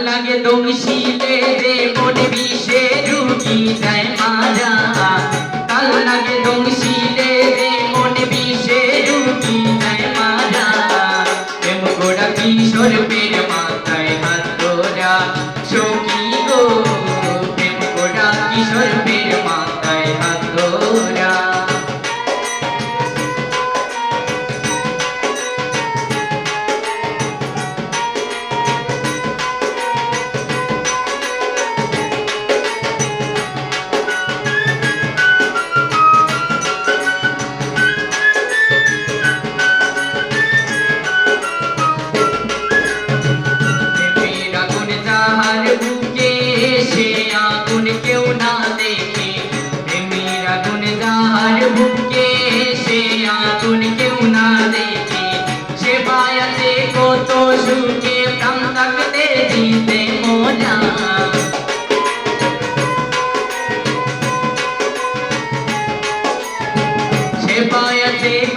লাগে দংশিলে রে মন বিষে রুগী যায় মারা কাল লাগে দংশিলে রে মন বিষে রুগী যায় মারা প্রেম গোড়া কিশোর পীর মাথায় হাত তোরা সখী গো প্রেম গোড়া কিশোর পীর মাথায় হাত তোরা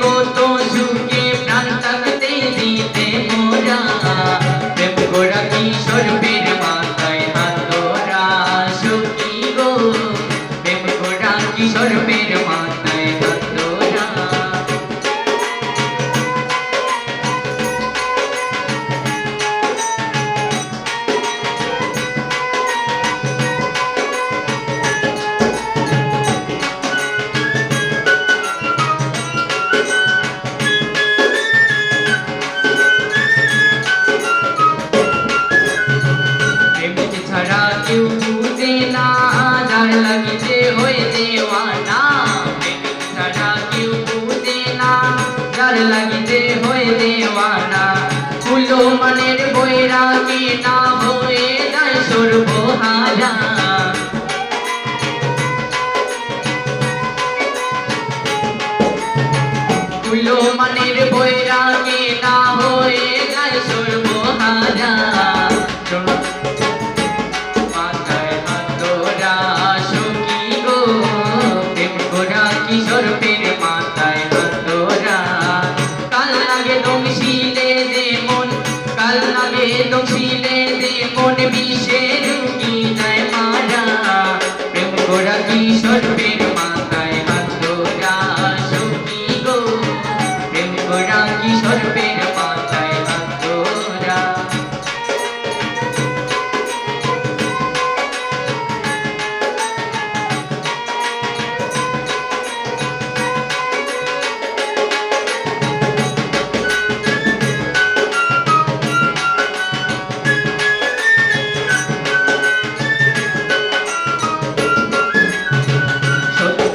কত সুখে প্রাণ থাকতে দিতে মোরা প্রেম গোড়া কিশোর পীর মাথায় হাত তোরা সখী গো প্রেম গোড়া কিশোর পীর মাথায় হাত তোরা লাগিতে হয়ে দেওয়ানা প্রেমিক ছাড়া কেউ বুঝে না যার লাগিতে হয়ে দেওয়ানা কুলো মনের বৈরাগী না হয়ে যায় সর্বহারা কুলো মনের বৈরাগী না হয়ে যায় সর্বহারা কিশোর পীর মাথায় হাত তোরা কাল লাগে দংশিলে দে মন কাল লাগে দংশিলে দে মন বিষে রুগী যায় মারা প্রেম গোড়া কিশোর পীর মাথায় হাত তোরা সখী গো প্রেম গোড়া কিশোর পীর মাথায় হাত তোরা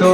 তো